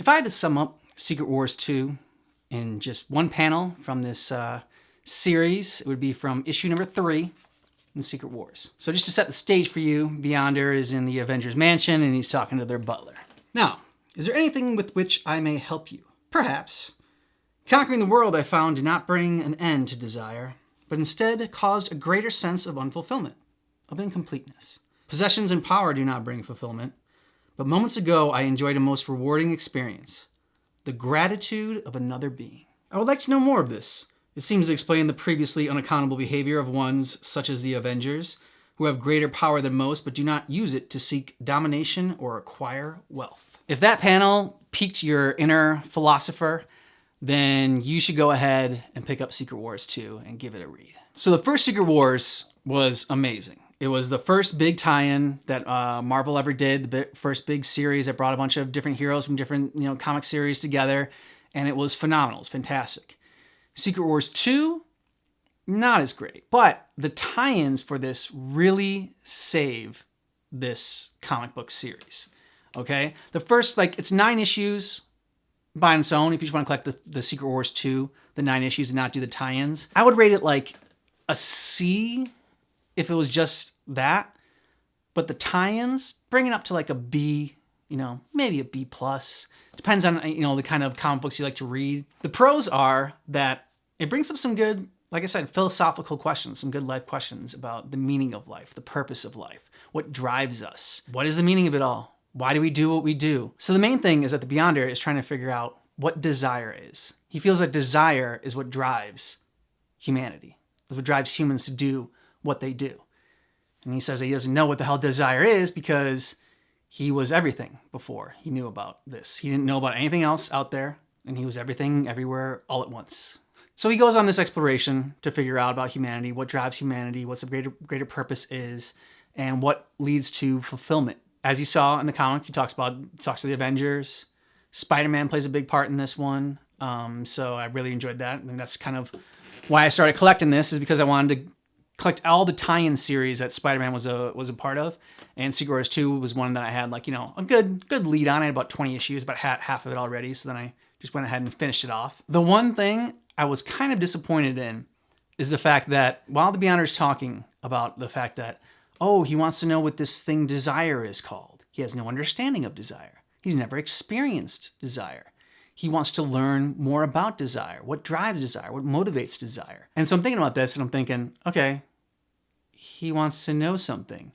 If I had to sum up Secret Wars 2 in just one panel from this series, it would be from issue number 3 in Secret Wars. So just to set the stage for you, Beyonder is in the Avengers mansion and he's talking to their butler. Now, is there anything with which I may help you? Perhaps. Conquering the world, I found, did not bring an end to desire, but instead caused a greater sense of unfulfillment, of incompleteness. Possessions and power do not bring fulfillment, but moments ago I enjoyed a most rewarding experience, the gratitude of another being. I would like to know more of this. It seems to explain the previously unaccountable behavior of ones such as the Avengers, who have greater power than most but do not use it to seek domination or acquire wealth. If that panel piqued your inner philosopher, then you should go ahead and pick up Secret Wars 2 and give it a read. So the first Secret Wars was amazing. It was the first big tie-in that Marvel ever did, the first big series that brought a bunch of different heroes from different comic series together, and it was phenomenal. It's fantastic. Secret Wars 2, not as great, but the tie-ins for this really save this comic book series. Okay, the first, it's 9 issues by its own. If you just want to collect the Secret Wars 2, the 9 issues, and not do the tie-ins, I would rate it like a C if it was just that. But the tie-ins bring it up to like a B, maybe a B+. Depends on the kind of comic books you like to read. The pros are that it brings up some good, like I said, philosophical questions, some good life questions about the meaning of life, the purpose of life, what drives us, what is the meaning of it all. Why do we do what we do? So the main thing is that the Beyonder is trying to figure out what desire is. He feels that desire is what drives humanity. It's what drives humans to do what they do. And he says that he doesn't know what the hell desire is because he was everything before he knew about this. He didn't know about anything else out there, and he was everything everywhere all at once. So he goes on this exploration to figure out about humanity, what drives humanity, what the greater purpose is, and what leads to fulfillment. As you saw in the comic, he talks to the Avengers. Spiderman plays a big part in this one. So I really enjoyed that. And that's kind of why I started collecting this, is because I wanted to collect all the tie-in series that Spider-Man was a part of. And Secret Wars 2 was one that I had a good lead on. I had about 20 issues, about half of it already. So then I just went ahead and finished it off. The one thing I was kind of disappointed in is the fact that while the Beyonder's talking about the fact that, he wants to know what this thing desire is called. He has no understanding of desire. He's never experienced desire. He wants to learn more about desire, what drives desire, what motivates desire. And so I'm thinking about this and I'm thinking, okay, he wants to know something.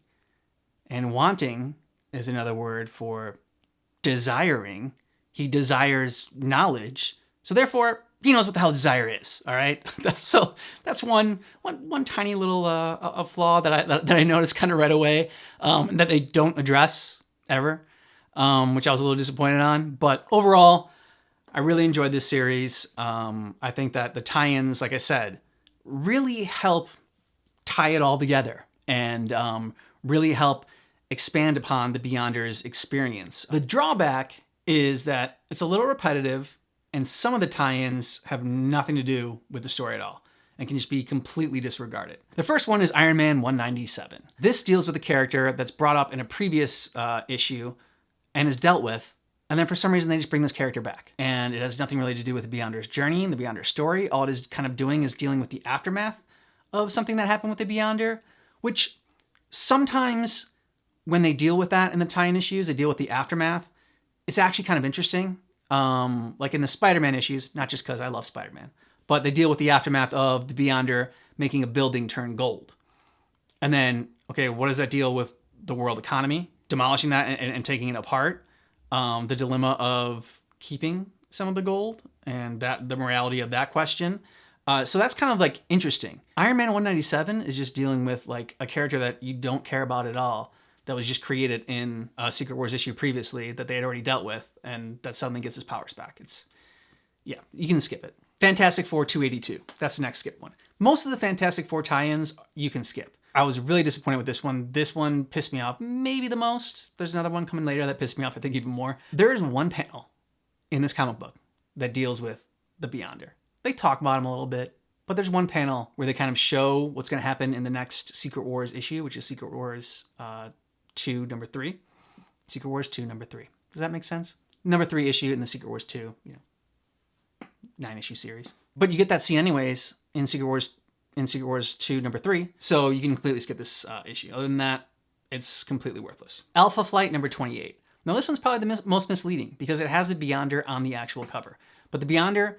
And wanting is another word for desiring. He desires knowledge. So therefore, he knows what the hell desire is, all right? That's one tiny little a flaw that I noticed kind of right away, that they don't address ever, which I was a little disappointed on. But overall, I really enjoyed this series. I think that the tie-ins, like I said, really help tie it all together and really help expand upon the Beyonder's experience. The drawback is that it's a little repetitive, and some of the tie-ins have nothing to do with the story at all and can just be completely disregarded. The first one is Iron Man 197. This deals with a character that's brought up in a previous issue and is dealt with, and then for some reason they just bring this character back. And it has nothing really to do with the Beyonder's journey and the Beyonder's story. All it is kind of doing is dealing with the aftermath of something that happened with the Beyonder, which sometimes when they deal with that in the tie-in issues, they deal with the aftermath. It's actually kind of interesting. Like in the Spider-Man issues, not just because I love Spider-Man, but they deal with the aftermath of the Beyonder making a building turn gold. And then, okay, what does that deal with the world economy? Demolishing that and taking it apart. The dilemma of keeping some of the gold and the morality of that question. So that's kind of interesting. Iron Man 197 is just dealing with a character that you don't care about at all, that was just created in a Secret Wars issue previously that they had already dealt with, and that suddenly gets his powers back. Yeah, you can skip it. Fantastic Four 282. That's the next skip one. Most of the Fantastic Four tie-ins you can skip. I was really disappointed with this one. This one pissed me off maybe the most. There's another one coming later that pissed me off, I think, even more. There is one panel in this comic book that deals with the Beyonder. They talk about him a little bit, but there's one panel where they kind of show what's going to happen in the next Secret Wars issue, which is Secret Wars 2, number 3. Secret Wars 2, number 3. Does that make sense? number 3 issue in the Secret Wars 2, 9-issue series. But you get that scene anyways in Secret Wars 2, number 3, so you can completely skip this issue. Other than that, it's completely worthless. Alpha Flight number 28. Now this one's probably the most misleading because it has the Beyonder on the actual cover. But the Beyonder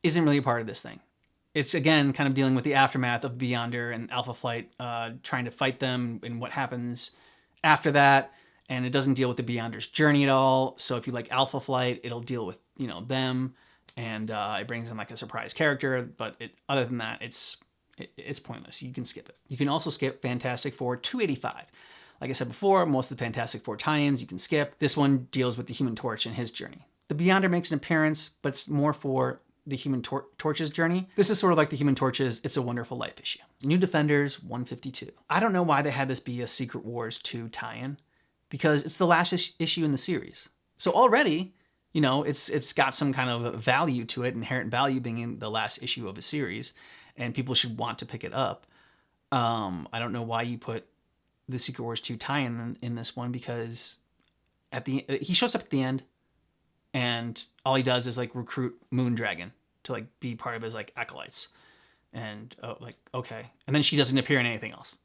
isn't really a part of this thing. It's, again, kind of dealing with the aftermath of Beyonder and Alpha Flight trying to fight them and what happens after that. And it doesn't deal with the Beyonder's journey at all. So if you like Alpha Flight, it'll deal with, them. And it brings in like a surprise character. But other than that, it's pointless. You can skip it. You can also skip Fantastic Four 285. Like I said before, most of the Fantastic Four tie-ins you can skip. This one deals with the Human Torch and his journey. The Beyonder makes an appearance, but it's more for the Human Torch's journey. This is sort of like the Human Torch's It's a Wonderful Life issue. New Defenders 152. I don't know why they had this be a Secret Wars 2 tie-in, because it's the last issue in the series. So already, it's got some kind of value to it, inherent value being in the last issue of a series, and people should want to pick it up. I don't know why you put the Secret Wars 2 tie-in in this one, because he shows up at the end, and all he does is like recruit Moondragon to like be part of his like acolytes, and okay, and then she doesn't appear in anything else.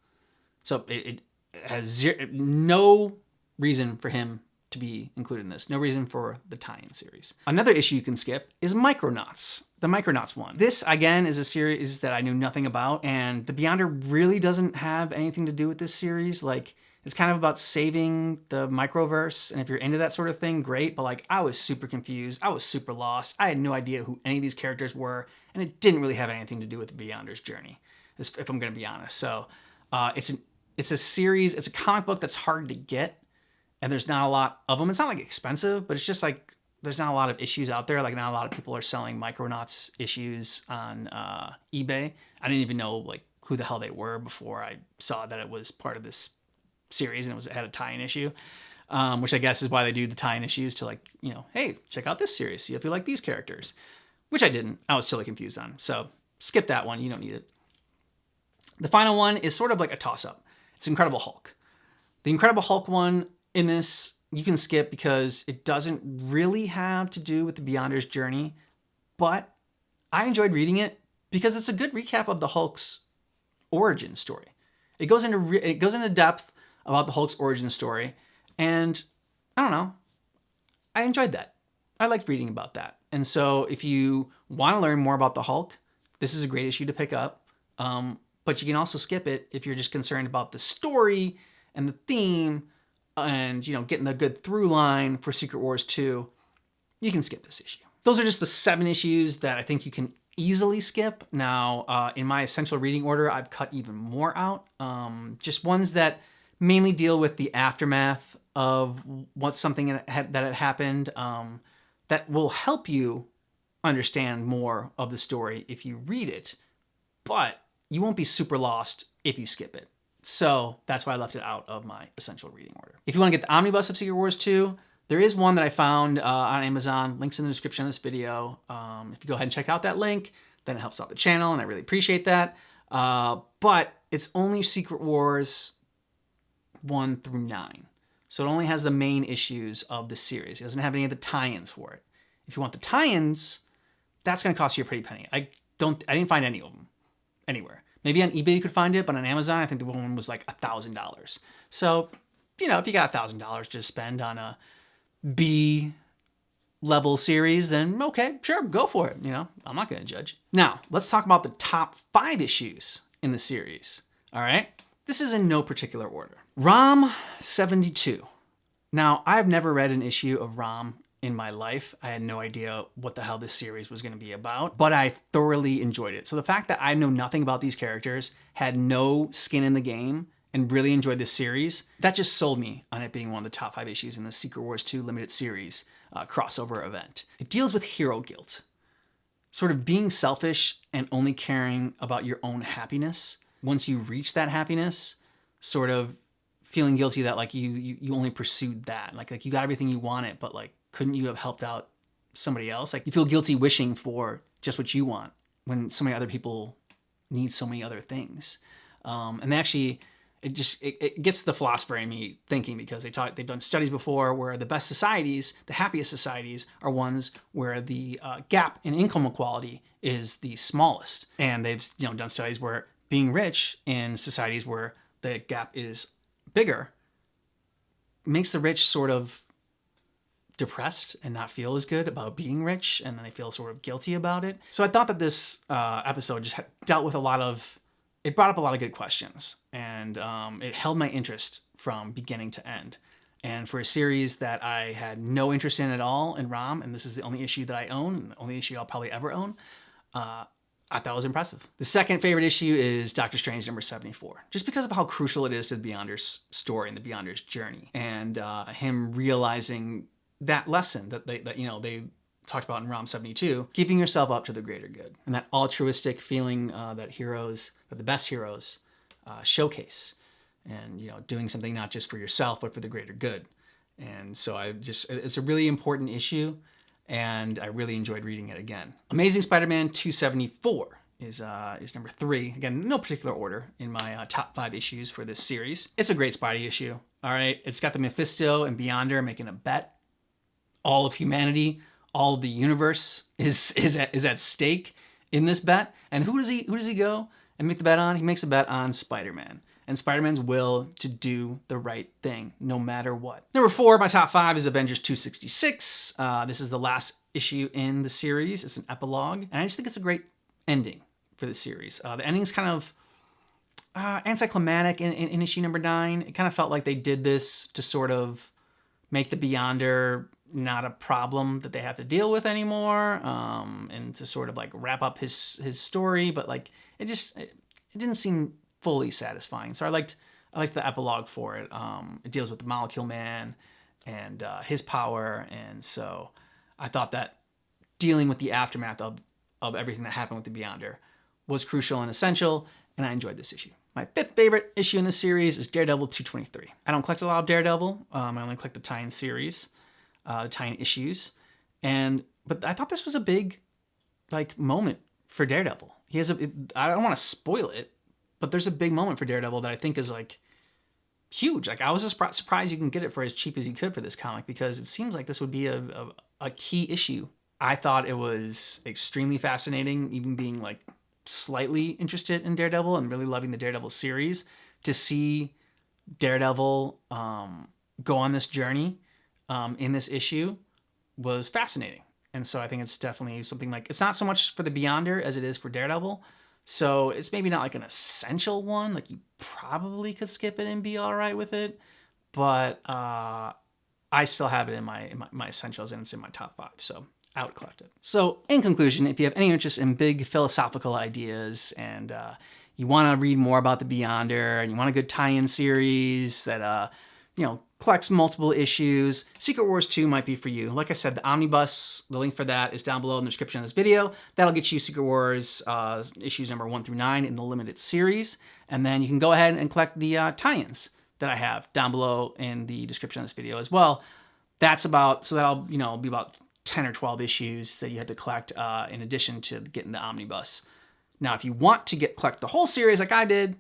So it has no reason for him to be included in this. No reason for the tie-in series. Another issue you can skip is Micronauts. The Micronauts one. This, again, is a series that I knew nothing about, and the Beyonder really doesn't have anything to do with this series. Like, it's kind of about saving the microverse, and if you're into that sort of thing, great, but like, I was super confused. I was super lost. I had no idea who any of these characters were, and it didn't really have anything to do with the Beyonder's journey, if I'm going to be honest. So, it's a series, it's a comic book that's hard to get, and there's not a lot of them. It's not like expensive, but it's just like there's not a lot of issues out there. Like, not a lot of people are selling Micronauts issues on eBay. I didn't even know like who the hell they were before I saw that it was part of this series and it had a tie-in issue, which I guess is why they do the tie-in issues to like, hey, check out this series, see if you like these characters, which I didn't. I was totally confused on. So skip that one. You don't need it. The final one is sort of like a toss-up. It's Incredible Hulk. The Incredible Hulk one in this, you can skip because it doesn't really have to do with the Beyonder's journey, but I enjoyed reading it because it's a good recap of the Hulk's origin story. It goes into depth about the Hulk's origin story, and I don't know, I enjoyed that. I liked reading about that. And so if you want to learn more about the Hulk, this is a great issue to pick up. But you can also skip it if you're just concerned about the story and the theme and, getting the good through line for Secret Wars 2. You can skip this issue. Those are just the 7 issues that I think you can easily skip. Now, in my essential reading order, I've cut even more out. Just ones that mainly deal with the aftermath of something that had happened, that will help you understand more of the story if you read it, but you won't be super lost if you skip it. So that's why I left it out of my essential reading order. If you want to get the Omnibus of Secret Wars 2, there is one that I found on Amazon. Link's in the description of this video. If you go ahead and check out that link, then it helps out the channel, and I really appreciate that. But it's only Secret Wars 1 through 9. So it only has the main issues of the series. It doesn't have any of the tie-ins for it. If you want the tie-ins, that's going to cost you a pretty penny. I didn't find any of them anywhere. Maybe on eBay you could find it, but on Amazon I think the one was like $1,000. So, if you got $1,000 to spend on a B level series, then okay, sure, go for it. I'm not going to judge. Now, let's talk about the top 5 issues in the series. All right? This is in no particular order. ROM 72. Now, I've never read an issue of ROM in my life. I had no idea what the hell this series was going to be about, but I thoroughly enjoyed it. So the fact that I know nothing about these characters, had no skin in the game, and really enjoyed this series, that just sold me on it being one of the top 5 issues in the Secret Wars 2 limited series crossover event. It deals with hero guilt, sort of being selfish and only caring about your own happiness. Once you reach that happiness, sort of feeling guilty that like you only pursued that, like you got everything you wanted, but like couldn't you have helped out somebody else? Like you feel guilty wishing for just what you want when so many other people need so many other things. And they actually it gets the philosopher in me thinking, because they've done studies before where the best societies, the happiest societies, are ones where the gap in income equality is the smallest. And they've done studies where being rich in societies where the gap is bigger makes the rich sort of depressed and not feel as good about being rich, and then they feel sort of guilty about it. So I thought that this episode just dealt with it brought up a lot of good questions, and it held my interest from beginning to end. And for a series that I had no interest in at all in ROM, and this is the only issue that I own, and the only issue I'll probably ever own, I thought it was impressive. The second favorite issue is Doctor Strange number 74, just because of how crucial it is to the Beyonders story and the Beyonders journey, and him realizing that lesson that they talked about in ROM 72, keeping yourself up to the greater good, and that altruistic feeling that the best heroes showcase, and doing something not just for yourself but for the greater good. And so it's a really important issue, and I really enjoyed reading it again. Amazing Spider-Man 274 is number 3. Again, no particular order in my top 5 issues for this series. It's a great Spidey issue. All right, it's got the Mephisto and Beyonder making a bet. All of humanity, all of the universe is at stake in this bet. And who does he go and make the bet on? He makes a bet on Spider-Man, and Spider-Man's will to do the right thing no matter what. Number 4, my top 5, is Avengers 266. This is the last issue in the series. It's an epilogue, and I just think it's a great ending for the series. The ending's kind of anticlimactic in issue number 9. It kind of felt like they did this to sort of make the Beyonder not a problem that they have to deal with anymore, and to sort of like wrap up his story, but like it didn't seem fully satisfying. So I liked the epilogue for it. It deals with the Molecule Man and his power, and so I thought that dealing with the aftermath of everything that happened with the Beyonder was crucial and essential, and I enjoyed this issue. My 5th favorite issue in this series is Daredevil 223. I don't collect a lot of Daredevil. I only collect the tie-in series, the tie-in issues, but I thought this was a big moment for Daredevil. I don't want to spoil it, but there's a big moment for Daredevil that I think is huge. I was surprised you can get it for as cheap as you could for this comic, because it seems like this would be a key issue. I thought it was extremely fascinating, even being slightly interested in Daredevil and really loving the Daredevil series, to see Daredevil go on this journey in this issue was fascinating. And so I think it's definitely something it's not so much for the Beyonder as it is for Daredevil. So it's maybe not an essential one. You probably could skip it and be all right with it. But I still have it in my essentials, and it's in my top 5. So I would collect it. So in conclusion, if you have any interest in big philosophical ideas, and you want to read more about the Beyonder, and you want a good tie-in series that collects multiple issues, Secret Wars 2 might be for you. Like I said, the Omnibus, the link for that is down below in the description of this video. That'll get you Secret Wars issues number 1 through 9 in the limited series. And then you can go ahead and collect the tie-ins that I have down below in the description of this video as well. That'll be about 10 or 12 issues that you have to collect in addition to getting the Omnibus. Now, if you want to collect the whole series like I did,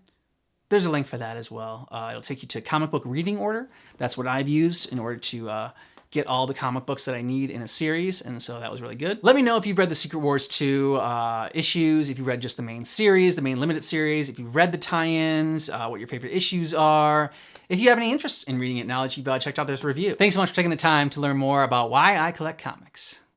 there's a link for that as well. It'll take you to comic book reading order. That's what I've used in order to get all the comic books that I need in a series, and so that was really good. Let me know if you've read the Secret Wars 2 issues, if you've read just the main series, the main limited series, if you've read the tie-ins, what your favorite issues are, if you have any interest in reading it now that you've checked out this review. Thanks so much for taking the time to learn more about why I collect comics.